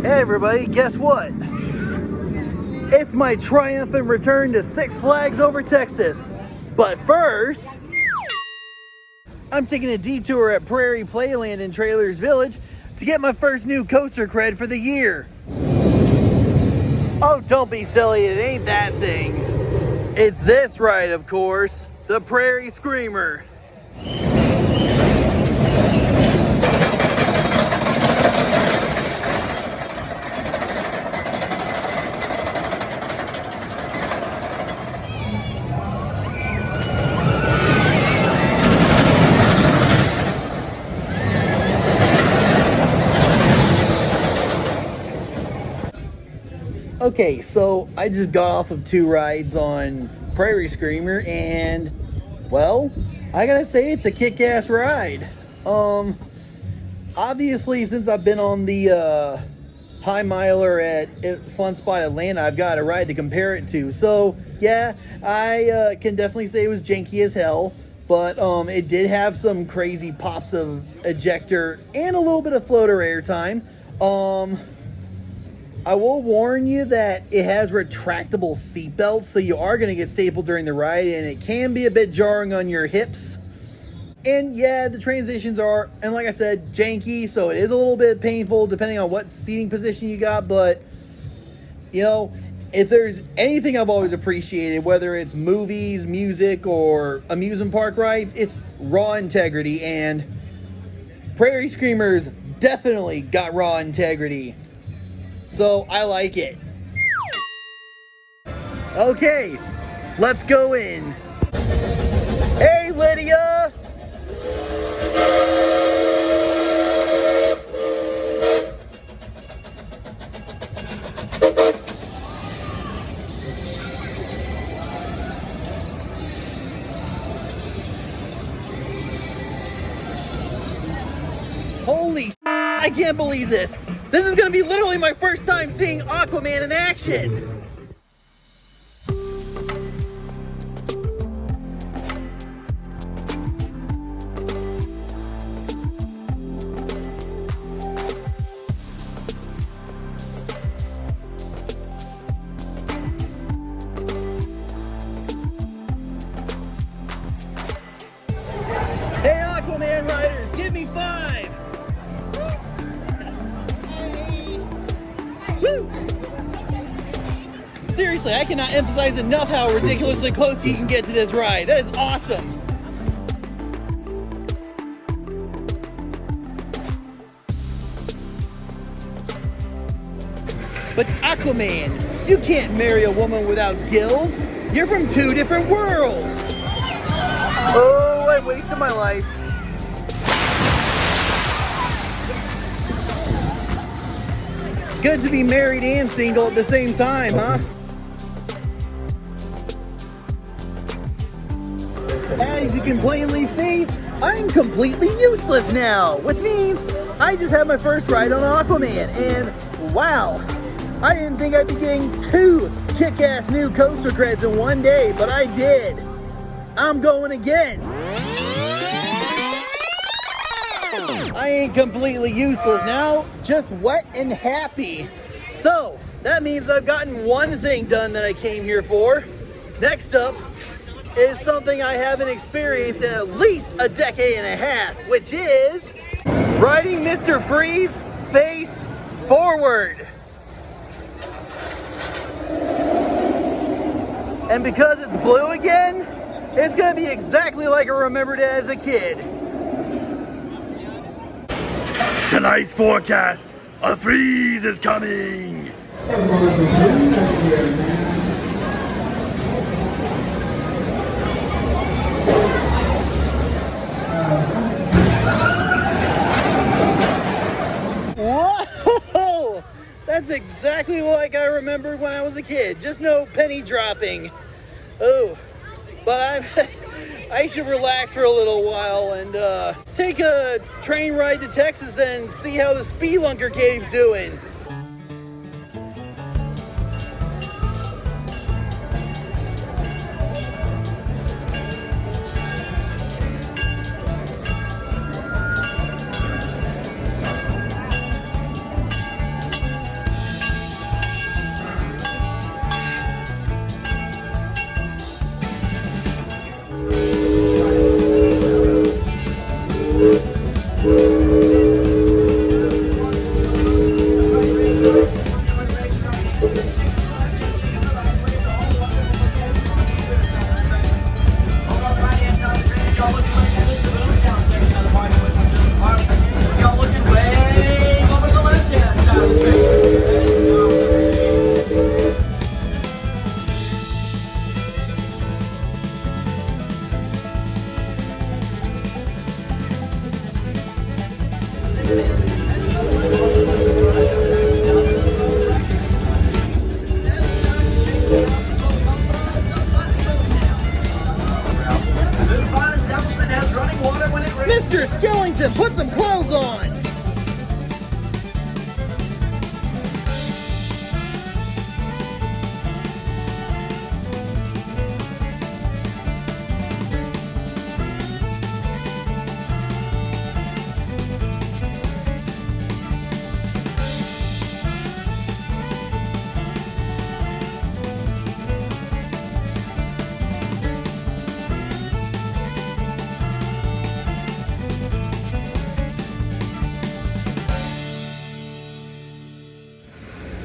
Hey everybody, guess what? It's my triumphant return to Six Flags Over Texas. But first, I'm taking a detour at Prairie Playland in Trailers Village to get my first new coaster cred for the year. Oh, don't be silly, it ain't that thing. It's this ride, of course, the Prairie Screamer. Okay, so I just got off of 2 rides on Prairie Screamer and, well, I gotta say it's a kick-ass ride. Obviously since I've been on the High Miler at Fun Spot Atlanta, I've got a ride to compare it to. So yeah, I can definitely say it was janky as hell, but it did have some crazy pops of ejector and a little bit of floater air time. I will warn you that it has retractable seat belts, so you are going to get stapled during the ride, and it can be a bit jarring on your hips. And yeah, the transitions are, and like I said, janky, so it is a little bit painful depending on what seating position you got, but, you know, if there's anything I've always appreciated, whether it's movies, music, or amusement park rides, it's raw integrity, and Prairie Screamers definitely got raw integrity. So I like it. Okay, let's go in. Hey, Lydia! Holy I can't believe this. This is gonna be literally my first time seeing Aquaman in action. Hey Aquaman riders, give me 5! Woo! Seriously, I cannot emphasize enough how ridiculously close you can get to this ride. That is awesome. But Aquaman, you can't marry a woman without gills. You're from 2 different worlds. Oh, I wasted my life. Good to be married and single at the same time, huh? As you can plainly see, I'm completely useless now, which means I just had my first ride on Aquaman, and wow, I didn't think I'd be getting 2 kick-ass new coaster creds in one day, but I did. I'm going again. I ain't completely useless now, just wet and happy. So, that means I've gotten one thing done that I came here for. Next up is something I haven't experienced in at least a decade and a half, which is riding Mr. Freeze face forward. And because it's blue again, it's gonna be exactly like I remembered it as a kid. Tonight's forecast, a freeze is coming! Whoa! That's exactly like I remembered when I was a kid, just no penny dropping. Oh, but I should relax for a little while and take a train ride to Texas and see how the Spelunker Cave's doing.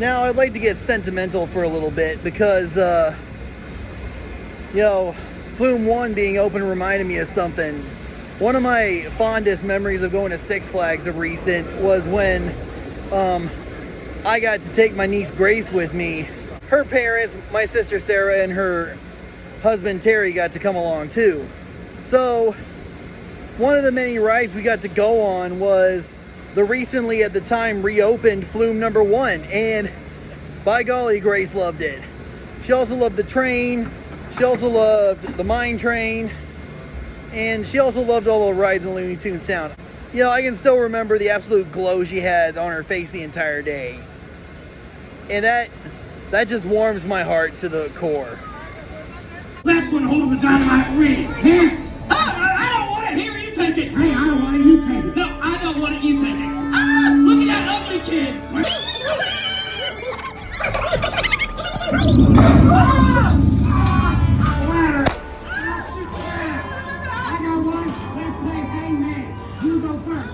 Now, I'd like to get sentimental for a little bit because, Flume 1 being open reminded me of something. One of my fondest memories of going to Six Flags of recent was when I got to take my niece Grace with me. Her parents, my sister Sarah, and her husband Terry got to come along too. So, one of the many rides we got to go on was the recently, at the time, reopened Flume number 1. And by golly, Grace loved it. She also loved the train. She also loved the mine train. And she also loved all the rides in Looney Tunes Town. I can still remember the absolute glow she had on her face the entire day. And that just warms my heart to the core. Last one holding the dynamite ring. Hands. I don't want it. Here, you take it. Hey, I don't want it. You take it. No, I don't want it. You take it. Look at that ugly kid. Ladder. I got one. Let's play hangman. You go first.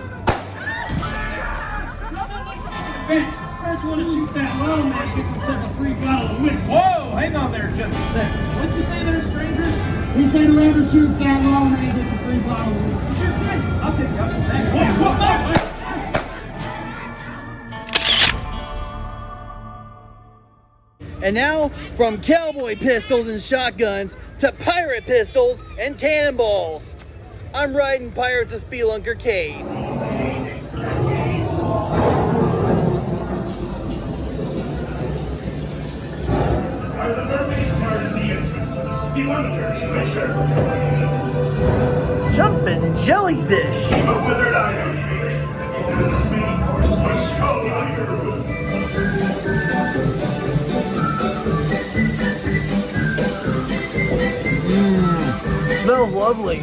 Vince, first one to shoot that low man gets himself a free bottle of whiskey. Whoa, hang on there just a second. What did you say there, stranger? He said whoever shoots that low man gets a free bottle of whiskey. I'll take you up on that. And now, from cowboy pistols and shotguns to pirate pistols and cannonballs, I'm riding Pirates of Spelunker Cave. Are the mermaids guarding the entrance to the Spelunker treasure? Jumping jellyfish! A withered iron gate. The spinning course for skull riders. Smells lovely.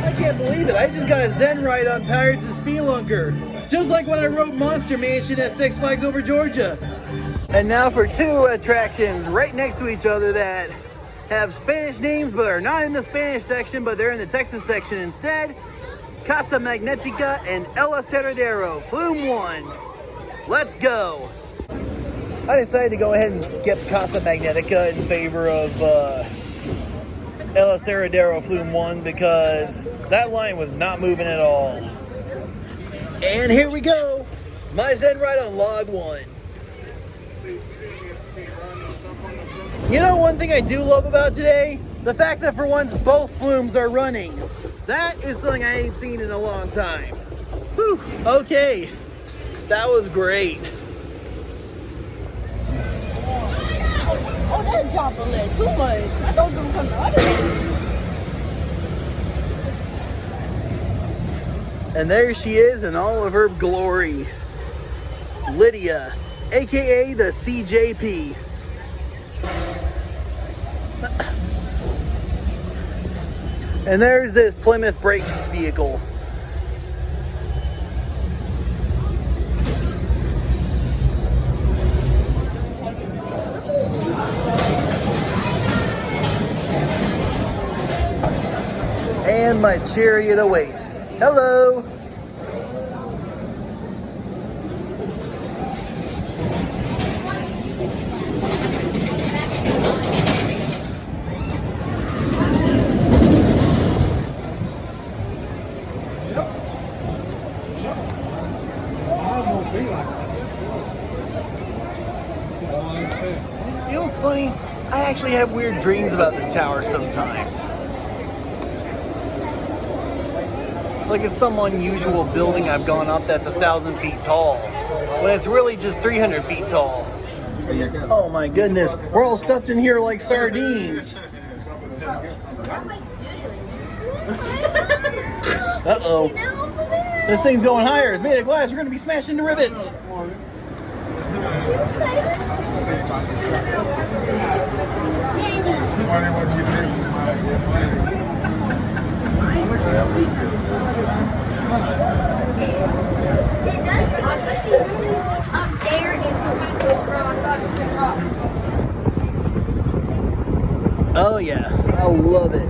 I can't believe it. I just got a Zen ride on Pirates of Spelunker. Just like when I rode Monster Mansion at Six Flags Over Georgia. And now for two attractions right next to each other that have Spanish names but are not in the Spanish section, but they're in the Texas section instead. Casa Magnetica and El Aserradero, Flume 1. Let's go. I decided to go ahead and skip Casa Magnetica in favor of El Aserradero Flume 1 because that line was not moving at all. And here we go. My Zen ride on Log 1. One thing I do love about today? The fact that for once both flumes are running. That is something I ain't seen in a long time. Whew, okay. That was great. Oh, that jump a little too much. I thought them come the other way. And there she is in all of her glory. Lydia, aka the CJP. And there's this Plymouth brake vehicle. And my chariot awaits. Hello. You know what's funny? I actually have weird dreams about this tower sometimes. Like it's some unusual building I've gone up that's 1,000 feet tall, when it's really just 300 feet tall. Oh my goodness, we're all stuffed in here like sardines. Uh-oh. This thing's going higher. It's made of glass. We're going to be smashed into rivets. Oh yeah, I love it.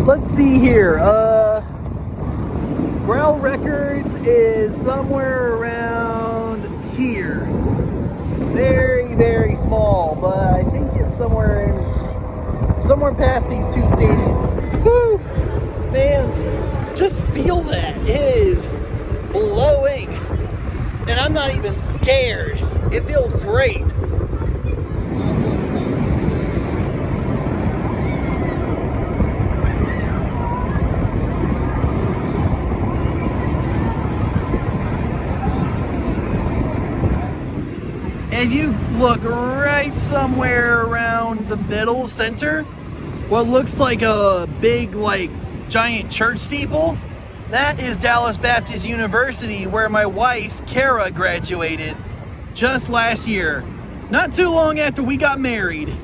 let's see here. Grail Records is somewhere around here. Very, very small, but I think it's somewhere past these two stadiums. Woo! Man, just feel that. It is blowing. And I'm not even scared. It feels great. And you look right somewhere around the middle center, what looks like a big, like, giant church steeple. That is Dallas Baptist University, where my wife, Kara, graduated just last year. Not too long after we got married.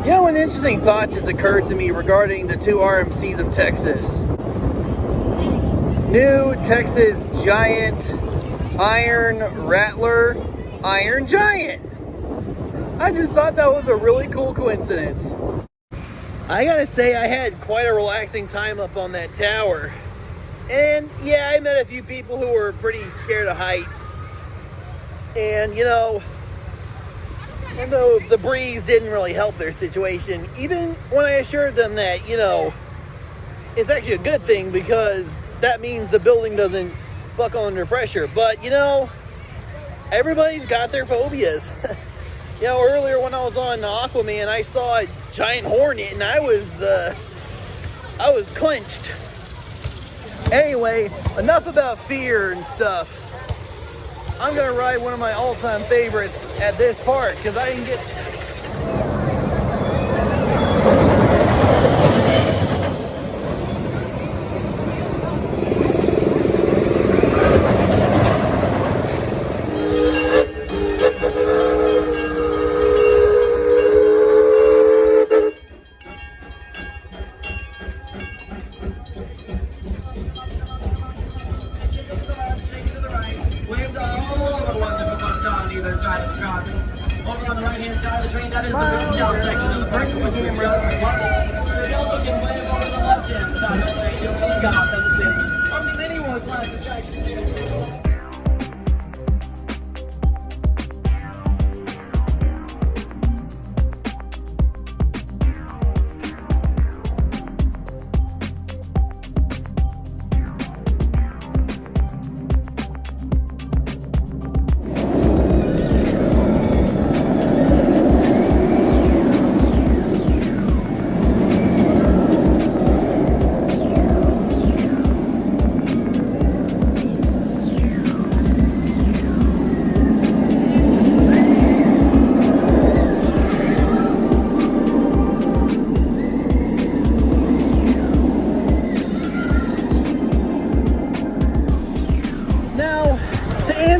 You know, an interesting thought just occurred to me regarding the two RMCs of Texas. New Texas Giant, Iron Rattler, Iron Giant. I just thought that was a really cool coincidence. I gotta say, I had quite a relaxing time up on that tower. And yeah, I met a few people who were pretty scared of heights. And you know, the breeze didn't really help their situation, even when I assured them that, you know, it's actually a good thing because that means the building doesn't buckle under pressure. But, you know, everybody's got their phobias. You know, earlier when I was on Aquaman, I saw a giant hornet and I was clenched. Anyway, enough about fear and stuff. I'm gonna ride one of my all-time favorites at this park because I can get. Over on the right-hand side of the train, that is the retail section of the train, which we just love. If you're looking way over the left-hand side of the train, you'll see Gotham City. Or the many more class attractions here in Disney.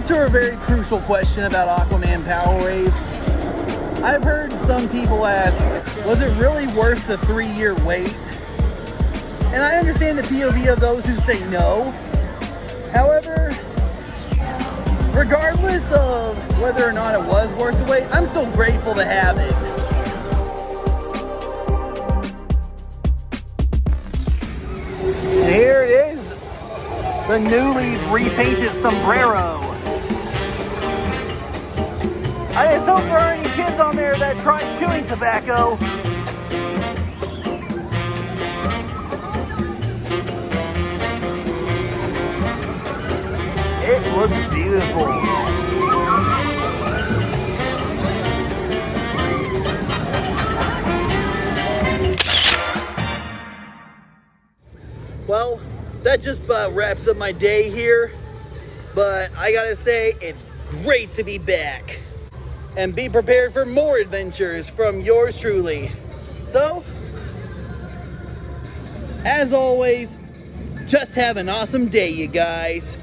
answer a very crucial question about Aquaman Power Wave. I've heard some people ask, was it really worth the 3-year wait? And I understand the POV of those who say no. However, regardless of whether or not it was worth the wait, I'm still grateful to have it. And here it is, the newly repainted sombrero. I just hope there aren't any kids on there that tried chewing tobacco. It looks beautiful. Well, that just about wraps up my day here. But I gotta say, it's great to be back. And be prepared for more adventures from yours truly. So, as always, just have an awesome day, you guys.